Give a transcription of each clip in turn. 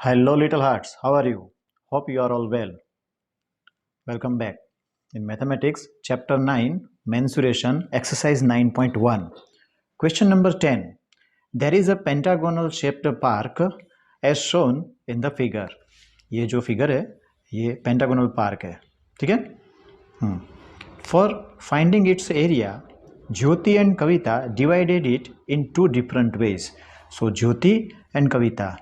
Hello, little hearts. How are you? Hope you are all well. Welcome back. In Mathematics, Chapter 9, Mensuration, Exercise 9.1. Question number 10. There is a pentagonal shaped park as shown in the figure. ये जो figure है ये pentagonal park है, ठीक है। For finding its area, Jyoti and Kavita divided it in two different ways. So Jyoti and Kavita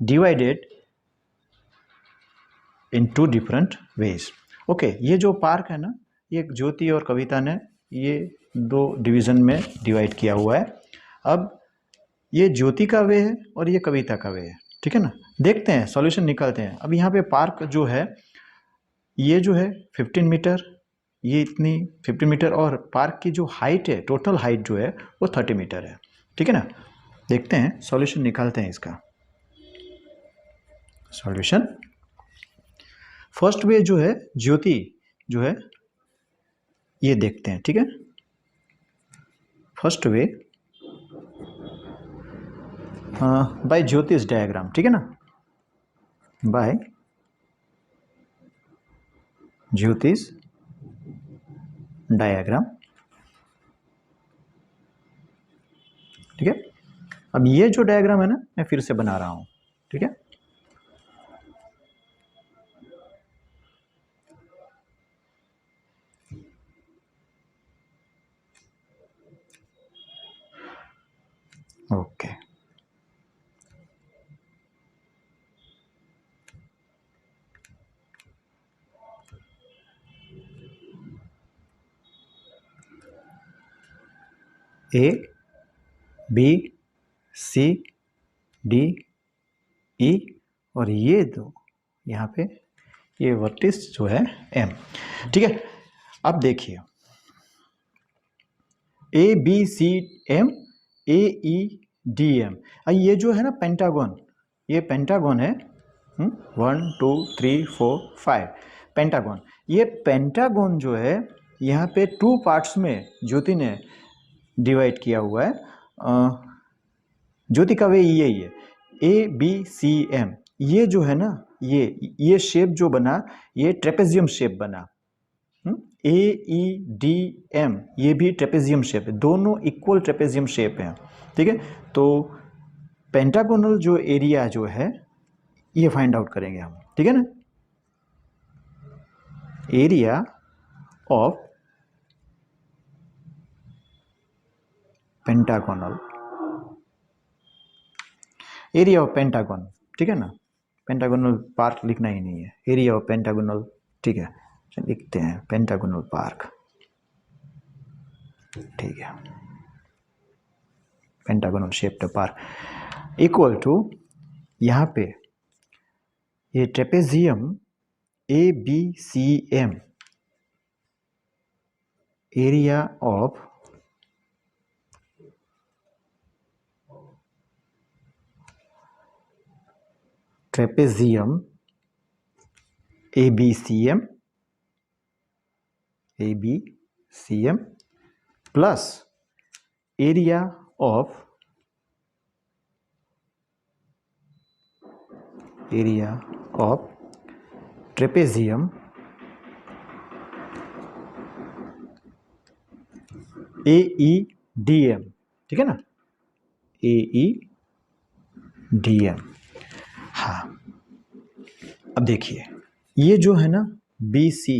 divided in two different ways. Okay, ये जो park है ना, ये ज्योति और कविता ने ये दो डिवीजन में डिवाइड किया हुआ है। अब ये ज्योति का वे है और ये कविता का वे है, ठीक है ना। देखते हैं, सॉल्यूशन निकालते हैं। अब यहाँ पे पार्क जो है ये जो है 15 मीटर, ये इतनी 15 मीटर, और पार्क की जो हाइट है, टोटल हाइट जो है वो 30 मीटर है, ठीक है ना। देखते हैं, सॉल्यूशन निकालते हैं इसका। सॉल्यूशन फर्स्ट वे जो है ज्योति जो है ये देखते हैं, ठीक है। फर्स्ट वे बाय ज्योतिष डायग्राम, ठीक है ना, बाय ज्योतिष डायग्राम, ठीक है। अब ये जो डायग्राम है ना, मैं फिर से बना रहा हूं, ठीक है। Okay, A B C D E और ये दो यहाँ पे ये वर्टिस जो है एम, ठीक है। अब देखिए A B C M A E D M, ये जो है ना पेंटागन, ये पेंटागन है 1 2 3 4 5 पेंटागन। ये पेंटागन जो है यहाँ पे टू पार्ट्स में ज्योति ने डिवाइड किया हुआ है। ज्योति का वे यही है, ए बी सी एम। ये जो है ना, ये शेप जो बना, ये ट्रेपेजियम शेप बना। ए ई डी एम ये भी ट्रेपेजियम शेप है, दोनों इक्वल ट्रेपेजियम शेप है, ठीक है। तो पेंटागोनल जो एरिया जो है ये फाइंड आउट करेंगे हम, ठीक है ना। Area of pentagonal, area of pentagon, ठीक है ना। पेंटागोनल पार्क लिखना ही नहीं है, एरिया ऑफ पेंटागोनल, ठीक है। लिखते हैं पेंटागोनल पार्क, ठीक है। Pentagonal shaped park equal to, यहाँ पे ये trapezium A B C M, area of trapezium A B C M plus area of trapezium A E D M, ठीक है ना, ए ई डी एम। हाँ, अब देखिए ये जो है ना बी सी,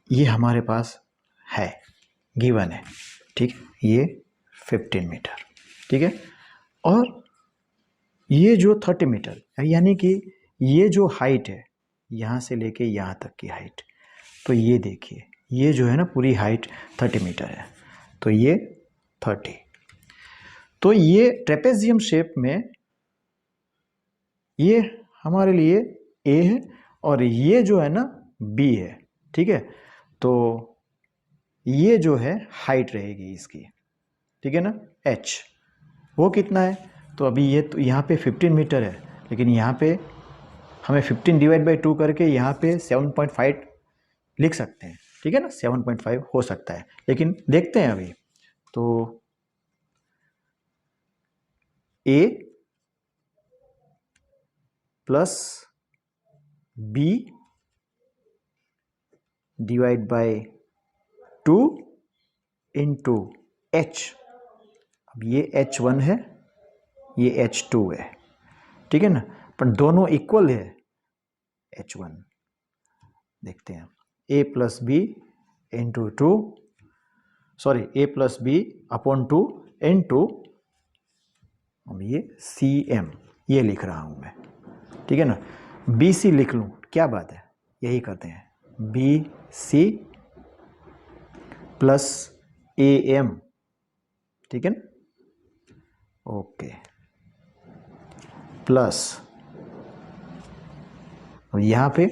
ये हमारे पास है, गिवन है, ठीक है। ये 15 मीटर, ठीक है। और ये जो 30 मीटर, यानी कि ये जो हाइट है यहाँ से लेके यहाँ तक की हाइट, तो ये देखिए ये जो है ना पूरी हाइट 30 मीटर है, तो ये 30। तो ये ट्रेपेजियम शेप में ये हमारे लिए ए है और ये जो है ना बी है, ठीक है। तो ये जो है हाइट रहेगी इसकी, ठीक है ना, एच। वो कितना है, तो अभी ये तो यहाँ पे 15 मीटर है, लेकिन यहाँ पे हमें 15 डिवाइड बाई 2 करके यहाँ पे 7.5 लिख सकते हैं, ठीक है ना, 7.5 हो सकता है, लेकिन देखते हैं अभी। तो A plus B divide by 2 into H. अब ये H1 है, ये H2 है, ठीक है ना, पर दोनों इक्वल है H1। देखते हैं a plus B into 2, sorry a plus B upon 2 into, अब ये CM ये लिख रहा हूं मैं, ठीक है ना। BC लिख लूं, क्या बात है, यही करते हैं, BC प्लस AM, ठीक है ना, ओके, प्लस यहां पे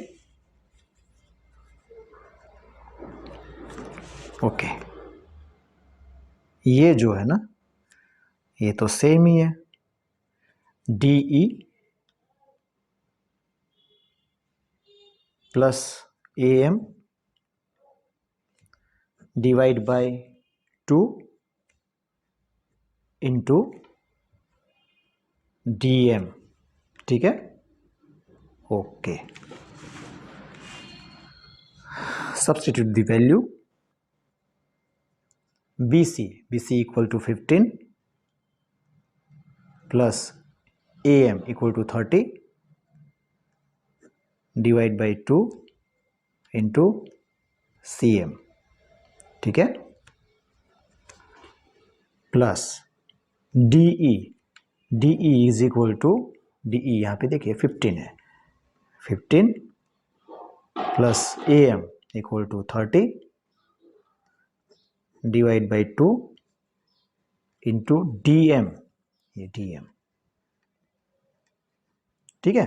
ओके, ये जो है ना ये तो सेम ही है, DE plus AM divide by 2 into DM, ठीक है, okay. Substitute the value, BC equal to 15 plus AM equal to 30 divide by 2 into CM, ठीक है, plus DE is equal to, DE यहाँ पे देखिए 15 है, 15 plus AM equal to 30 divide by 2 into DM, ये DM, ठीक है,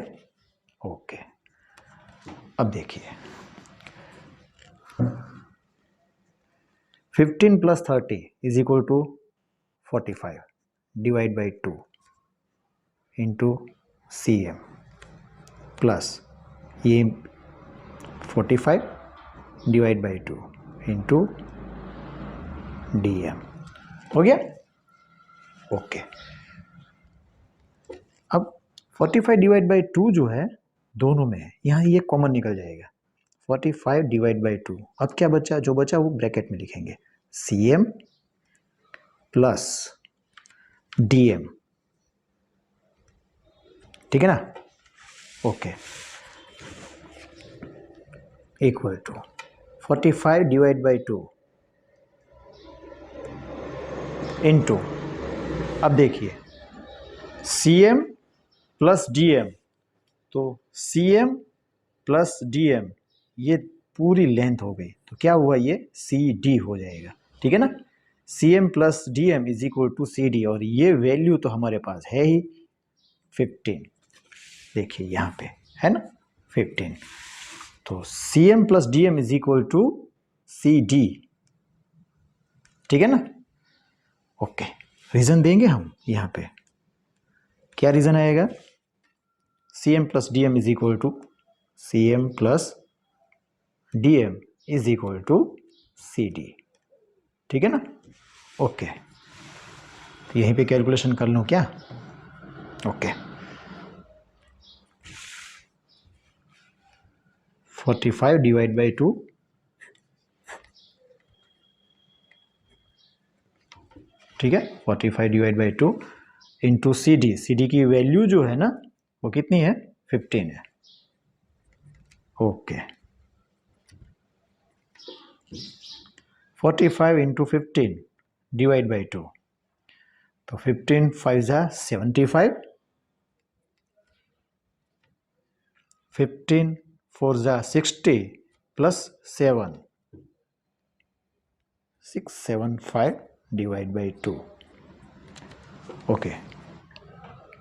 ओके। अब देखिए 15 plus 30 is equal to 45 divide by 2 into CM plus ये 45 डिवाइड बाय 2 इंटू DM, हो गया, ओके। अब 45 डिवाइड बाय 2 जो है दोनों में है, यहाँ ये कॉमन निकल जाएगा, 45 डिवाइड बाय 2, अब क्या बचा, जो बचा वो ब्रैकेट में लिखेंगे, CM प्लस DM, ठीक है ना, okay, equal to 45 divide by 2 into, अब देखिए CM प्लस DM, तो CM प्लस DM ये पूरी लेंथ हो गई, तो क्या हुआ, ये CD हो जाएगा, ठीक है ना, CM plus DM is equal to CD, और ये वैल्यू तो हमारे पास है ही 15, देखिए यहाँ पे है ना 15, तो CM plus DM is equal to CD, ठीक है ना, ओके। रीजन देंगे हम यहाँ पे, क्या रीजन आएगा, CM plus DM is equal to, CM plus DM is equal to CD, ठीक है ना, ओके। तो यहीं पे कैलकुलेशन कर लूँ क्या, ओके, 45 डिवाइड बाई 2 ठीक है, 45 डिवाइड बाई 2 इंटू CD की वैल्यू जो है ना वो कितनी है, 15 है, ओके। 45 इंटू 15 डिवाइड बाई 2, तो 15 5 जा 75, 15 4 जा 60 प्लस 7 675 डिवाइड बाई 2, ओके।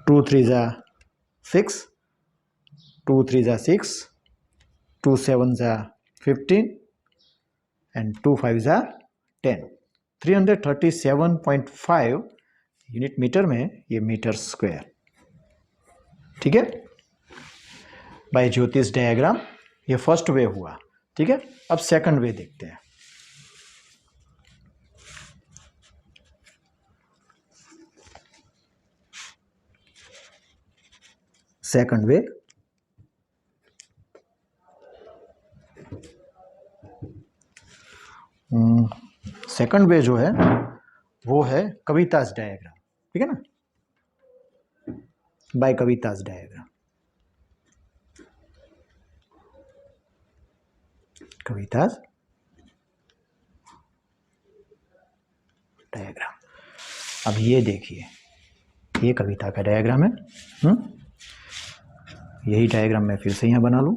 2 3 जा 6, 2 3 जा 6, 2 7 जा 15 and 2 5 जा 10, 337.5 यूनिट मीटर में ये मीटर स्क्वायर, ठीक है, बाय ज्योतिष डायग्राम। ये फर्स्ट वे हुआ, ठीक है। अब सेकंड वे देखते हैं। सेकंड वे सेकंड वे जो है वो है कविताज डायग्राम, ठीक है ना, by Kavita's diagram. Kavita's diagram. अब ये देखिए, ये कविता का डायग्राम है। यही डायग्राम मैं फिर से यहां बना लूं।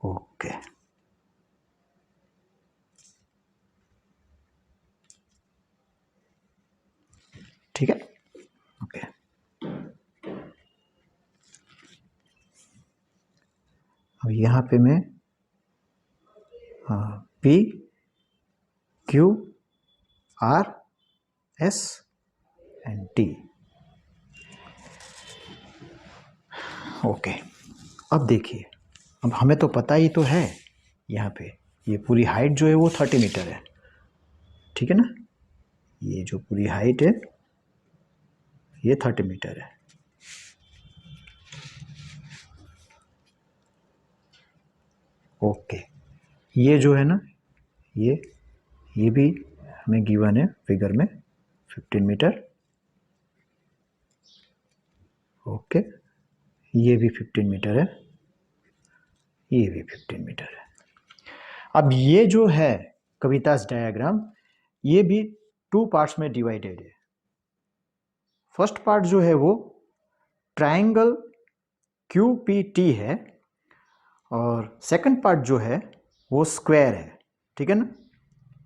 ओके, ठीक है, ओके। अब यहां पे मैं P Q R S and T। Okay, अब देखिए, अब हमें तो पता ही तो है यहाँ पे ये पूरी हाइट जो है वो 30 मीटर है, ठीक है ना। ये जो पूरी हाइट है ये 30 मीटर है। ओके, ये जो है ना, ये भी हमें गिवन है फिगर में 15 मीटर। ओके, ये भी 15 मीटर है, ये भी 15 मीटर है। अब ये जो है कविताज डायग्राम, ये भी 2 पार्ट्स में डिवाइडेड है। फर्स्ट पार्ट जो है वो ट्रायंगल QPT है, और सेकंड पार्ट जो है वो स्क्वायर है, ठीक है ना,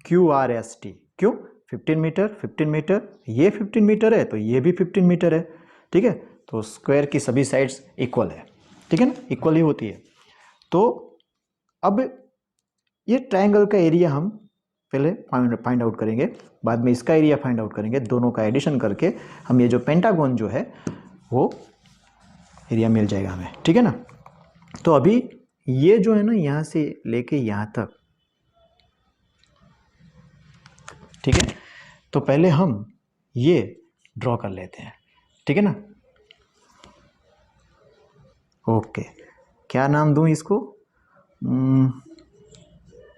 QRST। क्यों? 15 मीटर 15 मीटर, ये 15 मीटर है तो ये भी 15 मीटर है, ठीक है। तो स्क्वायर की सभी साइड्स इक्वल है, ठीक है ना, इक्वल ही होती है। तो अब ये ट्रायंगल का एरिया हम पहले फाइंड आउट करेंगे, बाद में इसका एरिया फाइंड आउट करेंगे। दोनों का एडिशन करके हम ये जो पेंटागन जो है वो एरिया मिल जाएगा हमें, ठीक है ना। तो अभी ये जो है ना, यहाँ से लेके यहाँ तक, ठीक है। तो पहले हम ये ड्रॉ कर लेते हैं, ठीक है ना। ओके, क्या नाम दूं इसको?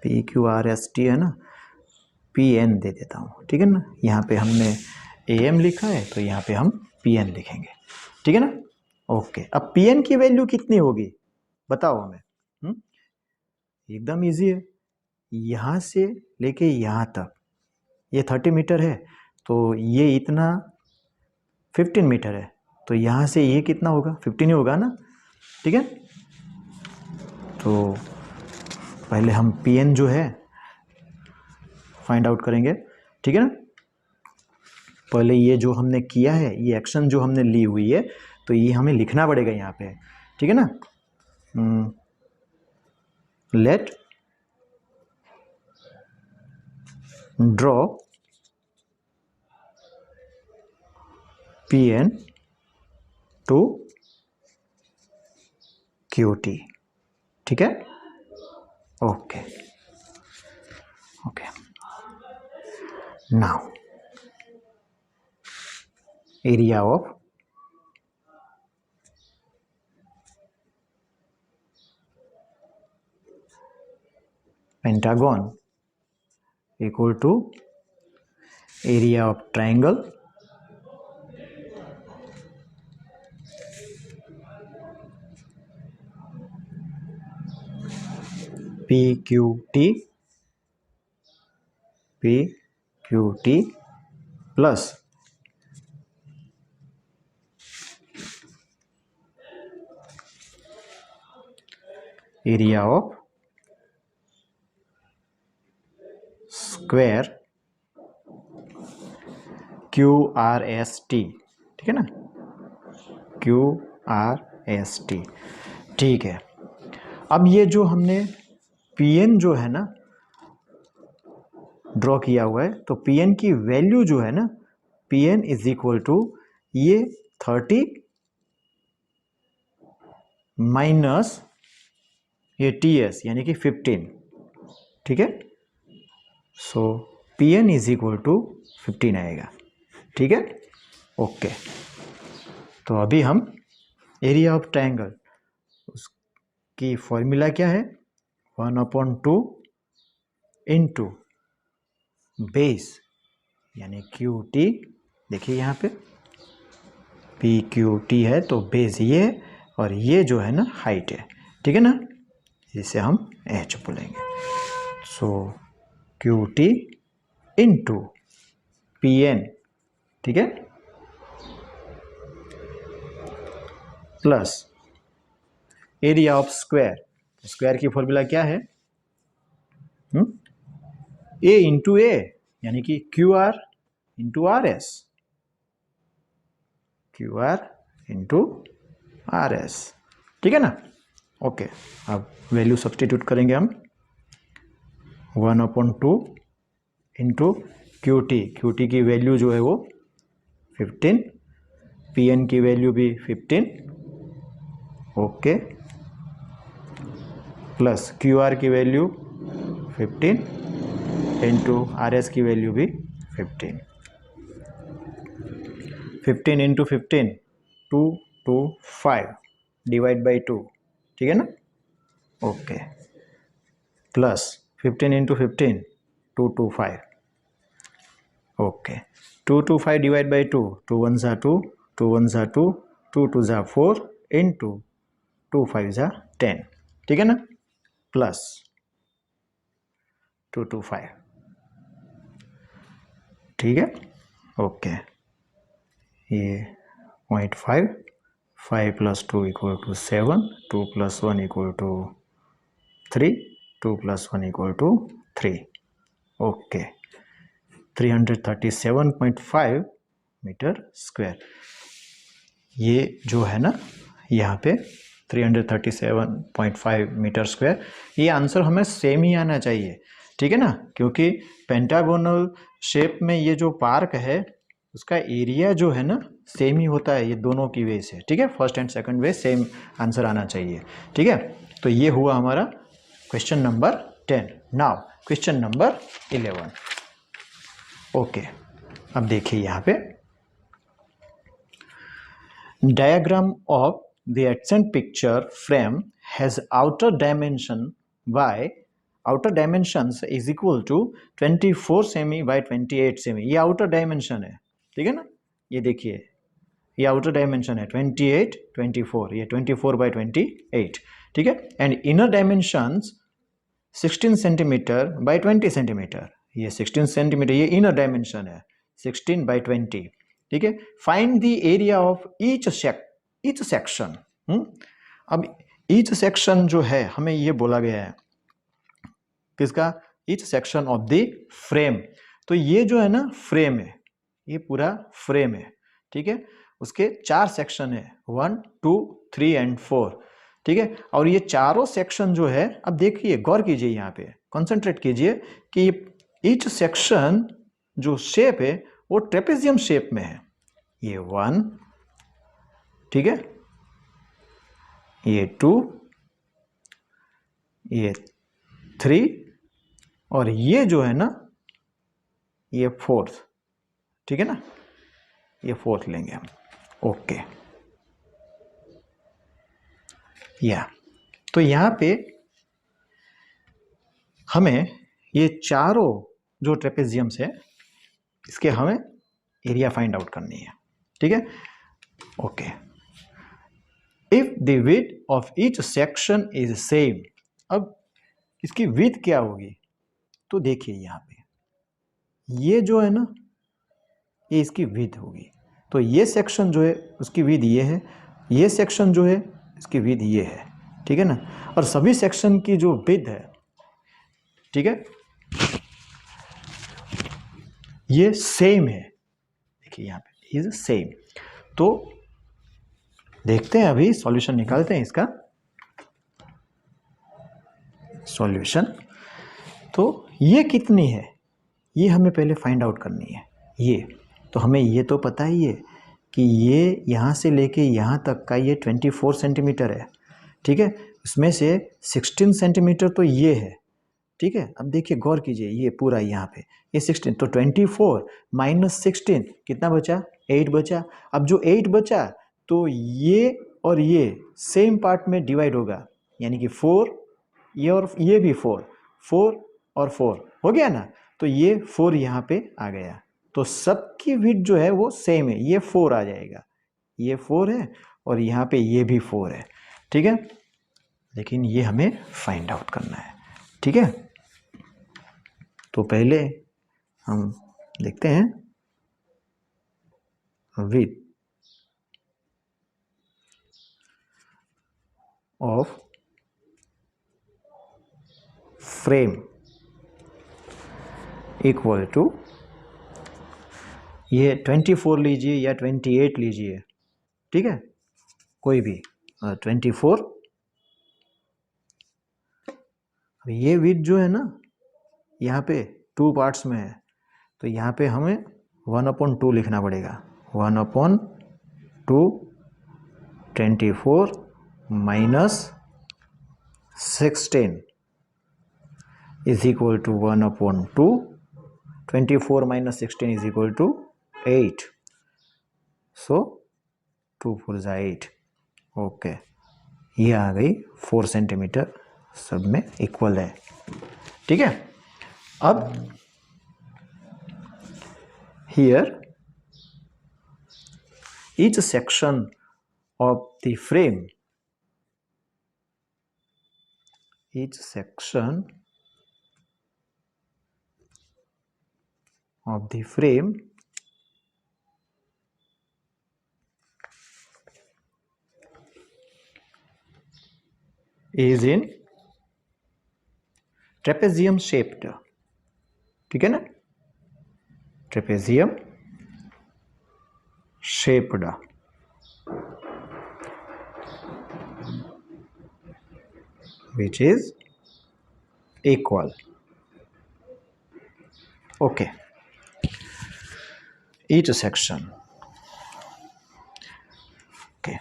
PQRST है ना, PN दे देता हूँ, ठीक है ना। यहाँ पे हमने AM लिखा है तो यहाँ पे हम PN लिखेंगे, ठीक है ना। ओके, अब PN की वैल्यू कितनी होगी बताओ हमें। एकदम इजी है, यहाँ से लेके यहाँ तक ये 30 मीटर है, तो ये इतना 15 मीटर है, तो यहाँ से ये कितना होगा? 15 ही होगा ना, ठीक है। तो पहले हम PN जो है फाइंड आउट करेंगे, ठीक है ना। पहले ये जो हमने किया है, ये एक्शन जो हमने ली हुई है, तो ये हमें लिखना पड़ेगा यहाँ पे, ठीक है ना। Let draw PN to QT, ठीक है। Okay okay, now area of pentagon equal to area of triangle PQT plus area of square QRST, ठीक है ना, QRST, ठीक है। अब ये जो हमने PN जो है ना ड्रॉ किया हुआ है, तो PN की वैल्यू जो है ना, PN इज इक्वल टू ये 30 माइनस ये TS यानी कि 15, ठीक है। सो PN इज इक्वल टू 15 आएगा, ठीक है। ओके, तो अभी हम एरिया ऑफ ट्रायंगल, उसकी फॉर्मूला क्या है, 1/2 इंटू बेस यानी क्यू टी। देखिए यहाँ पे पी क्यू टी है, तो बेस ये है और ये जो है ना हाइट है, ठीक है ना, जिसे हम एच बोलेंगे। So Q T into P N, ठीक है, plus area of square. Square की फॉर्मूला क्या है, ए इंटू ए यानी कि Q R into R S, Q R into R S, ठीक है ना। ओके, अब वैल्यू सब्सटीट्यूट करेंगे हम, 1/2 इंटू क्यू टी की वैल्यू जो है वो 15, पी एन की वैल्यू भी 15, ओके, प्लस क्यू आर की वैल्यू 15 इंटू आर एस की वैल्यू भी 15। 15 इंटू 15 225 डिवाइड बाई 2, ठीक है ना, okay, plus 15 into 15 225, okay, 225 divide by 2, 2 1 ज़ा 2, 2 1 ज़ा 2, 2 2 ज़ा 4 इंटू 2 5 ज़ा 10, ठीक है ना, प्लस 225, ठीक है, ओके, ये 0.5, 5 plus 2 equal to 7, 2 plus 1 equal to 3, 2 plus 1 equal to 3, okay, 337.5 metre square. ये जो है ना यहाँ पे 337.5 मीटर स्क्वायर, ये आंसर हमें सेम ही आना चाहिए, ठीक है ना, क्योंकि पेंटागोनल शेप में ये जो पार्क है उसका एरिया जो है ना सेम ही होता है, ये दोनों की वे से, ठीक है, first and second way same answer आना चाहिए, ठीक है। तो ये हुआ हमारा question number 10। Now question number 11, okay, अब देखिए यहाँ पे diagram of the adjacent picture frame has outer dimension by outer dimensions is equal to 24 semi by 28 semi. ये आउटर डायमेंशन है, ठीक है ना, ये देखिए ये आउटर डायमेंशन है 28 24, ये 24 by 28, ठीक है, and inner dimensions 16 centimetre by 20 centimetre, ये 16 सेंटीमीटर ये इनर डायमेंशन है 16 by 20, ठीक है। Find the area of each section. अब ईच सेक्शन जो है हमें ये बोला गया है किसका, each section of the frame. तो ये जो है ना फ्रेम है, ये पूरा फ्रेम है, ठीक है, उसके 4 सेक्शन है 1 2 3 एंड 4, ठीक है, और ये चारों सेक्शन जो है, अब देखिए गौर कीजिए यहाँ पे, कंसंट्रेट कीजिए कि ईच सेक्शन जो शेप है वो ट्रेपेजियम शेप में है, ये 1, ठीक है, ये 2, ये 3 और ये जो है ना ये 4th, ठीक है ना, ये 4th लेंगे हम, ओके, या तो यहाँ पे हमें ये चारों जो ट्रेपेजियम्स है इसके हमें एरिया फाइंड आउट करनी है, ठीक है, okay. If the width of each section is same, अब इसकी विड्थ क्या होगी, तो देखिए यहाँ पे ये जो है ना ये इसकी विड्थ होगी, तो ये सेक्शन जो है उसकी विड्थ ये है, ये सेक्शन जो है इसकी विड्थ ये है, ठीक है ना, और सभी सेक्शन की जो विड्थ है, ठीक है, ये सेम है, देखिए यहाँ पे इज सेम। तो देखते हैं अभी सॉल्यूशन निकालते हैं इसका सॉल्यूशन। तो ये कितनी है ये हमें पहले फाइंड आउट करनी है, ये तो हमें ये तो पता ही है कि ये यहाँ से लेके यहाँ तक का ये 24 सेंटीमीटर है, ठीक है, उसमें से 16 सेंटीमीटर तो ये है, ठीक है, अब देखिए गौर कीजिए, ये पूरा यहाँ पे ये 16, तो 24 माइनस 16 कितना बचा, 8 बचा। अब जो 8 बचा तो ये और ये सेम पार्ट में डिवाइड होगा, यानी कि 4, ये और ये भी 4, 4 और 4 हो गया ना, तो ये 4 यहाँ पे आ गया, तो सबकी विड्थ जो है वो सेम है, ये 4 आ जाएगा, ये 4 है और यहाँ पे ये भी 4 है, ठीक है। लेकिन ये हमें फाइंड आउट करना है, ठीक है। तो पहले हम देखते हैं width of frame equal to, ये 24 लीजिए या 28 लीजिए, ठीक है, कोई भी 24। ये विड्थ जो है ना यहाँ पे 2 पार्ट्स में है, तो यहाँ पे हमें 1/2 लिखना पड़ेगा, 1/2 24 minus 16 is equal to 1/2, 24 minus 16 is equal to 8, so 2 4 जा 8, ओके, ये आ गई 4 सेंटीमीटर, सब में इक्वल है, ठीक है। अब here each section of the frame, each section of the frame is in trapezium shaped, ठीक है ना, trapezium shaped, which is equal, okay, each section, okay,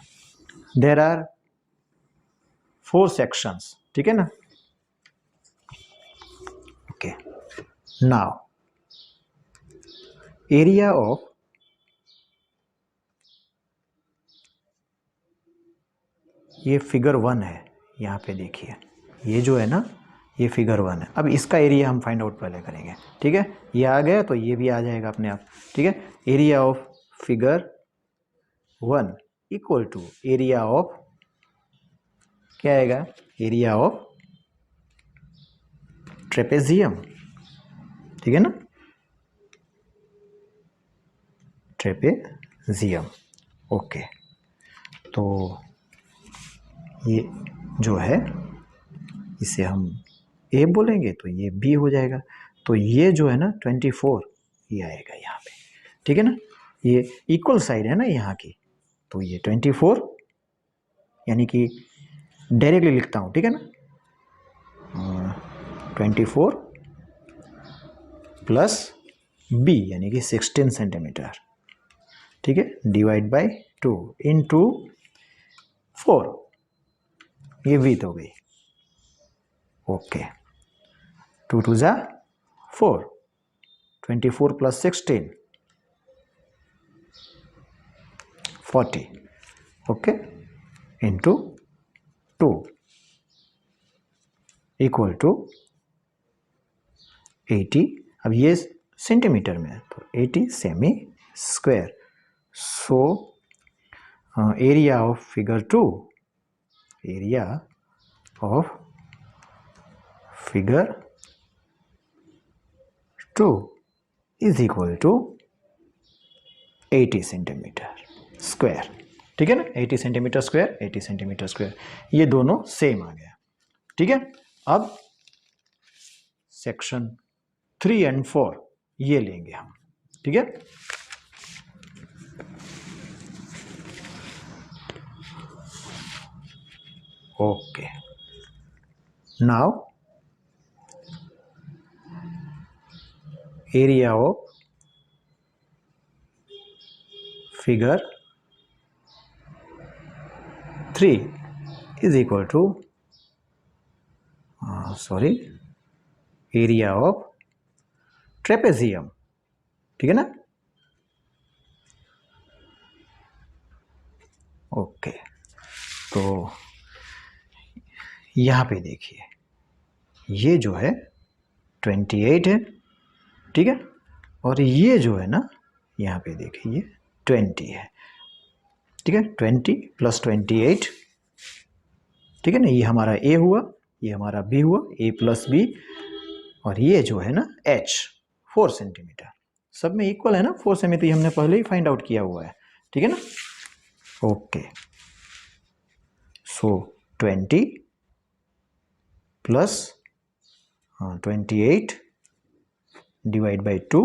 there are 4 sections, ठीक है ना, okay, now area of ये figure 1 है, यहाँ पे देखिए, ये जो है ना ये फिगर 1 है, अब इसका एरिया हम फाइंड आउट पहले करेंगे, ठीक है, ये आ गया तो ये भी आ जाएगा अपने आप, ठीक है। Area of figure 1 equal to area of, क्या आएगा, एरिया ऑफ ट्रेपेजियम, ठीक है ना, ट्रेपेजियम, ओके। तो ये जो है इसे हम ए बोलेंगे तो ये बी हो जाएगा, तो ये जो है ना 24 ये आएगा यहाँ पे, ठीक है ना, ये इक्वल साइड है ना यहाँ की, तो ये 24, यानी कि डायरेक्टली लिखता हूँ, ठीक है ना, 24 प्लस बी यानी कि 16 सेंटीमीटर, ठीक है, डिवाइड बाय 2 इंटू 4, ये विड्थ हो गई, ओके, 2 2 जा 4, 24 plus 16 40, okay, into 2 equal to 80, अब ये सेंटीमीटर में है तो 80 cm square, so area of figure 2, area of figure 2 is equal to 80 centimetre square, ठीक है ना, 80 सेंटीमीटर स्क्वायर 80 सेंटीमीटर स्क्वायर, ये दोनों सेम आ गया, ठीक है। अब सेक्शन 3 और 4 ये लेंगे हम, ठीक है, okay, now area of figure 3 is equal to sorry area of trapezium, ठीक है ना। ओके, तो यहाँ पे देखिए ये जो है 28 है, ठीक है, और ये जो है ना यहाँ पे देखिए ये 20 है, ठीक है, 20 + 28, ठीक है ना। ये हमारा ए हुआ, ये हमारा बी हुआ, ए + बी, और ये जो है ना एच 4 सेंटीमीटर, सब में इक्वल है ना 4 सेमी, तो ये हमने पहले ही फाइंड आउट किया हुआ है, ठीक है ना। ओके, सो 20 + 28 / 2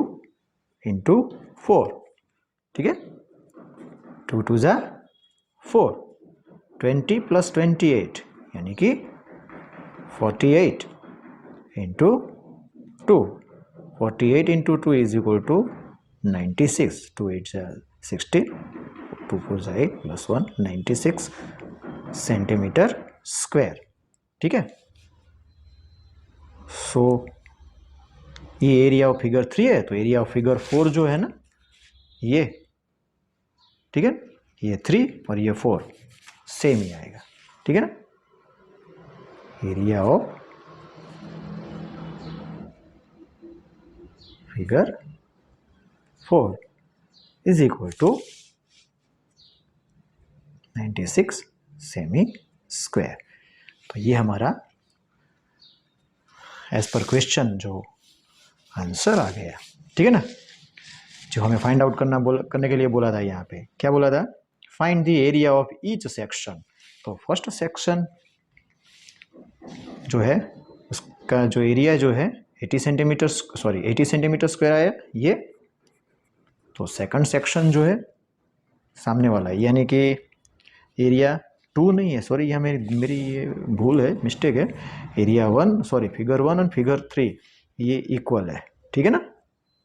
× 4, ठीक है, 2 2 ज़ा 4, 20 + 28 यानी कि 48 × 2, 48 × 2 = 96, 2 8 ज़ा 16, 2 4 ज़ा 8 + 1 96 सेंटीमीटर स्क्वायर, ठीक है। सो ये एरिया ऑफ फिगर 3 है, तो एरिया ऑफ फिगर 4 जो है ना ये, ठीक है, ये 3 और ये 4 सेम ही आएगा, ठीक है ना। Area of figure 4 = 96 semi square. तो ये हमारा एज पर क्वेश्चन जो आंसर आ गया, ठीक है ना। जो हमें फाइंड आउट करने के लिए बोला था, यहाँ पे क्या बोला था, find the area of each section. तो फर्स्ट सेक्शन जो है उसका जो एरिया जो है 80 सेंटीमीटर स्क्वायर आया ये। तो सेकंड सेक्शन जो है सामने वाला, यानी कि एरिया 2 नहीं है, सॉरी यहाँ मेरी ये भूल है, मिस्टेक है, एरिया 1, सॉरी फिगर 1 और फिगर 3 ये इक्वल है, ठीक है ना।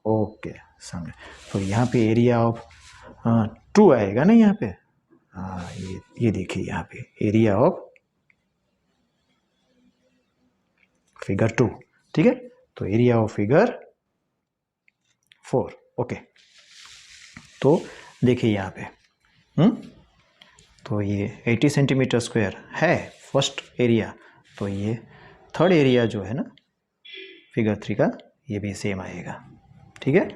ओके, सामने तो यहाँ पे एरिया ऑफ 2 आएगा ना यहाँ पे, हाँ ये देखिए यहाँ पे एरिया ऑफ फिगर 2, ठीक है। तो एरिया ऑफ फिगर 4, ओके। तो देखिए यहाँ पे तो ये 80 सेंटीमीटर स्क्वायर है फर्स्ट एरिया, तो ये थर्ड एरिया जो है ना फिगर 3 का ये भी सेम आएगा, ठीक है।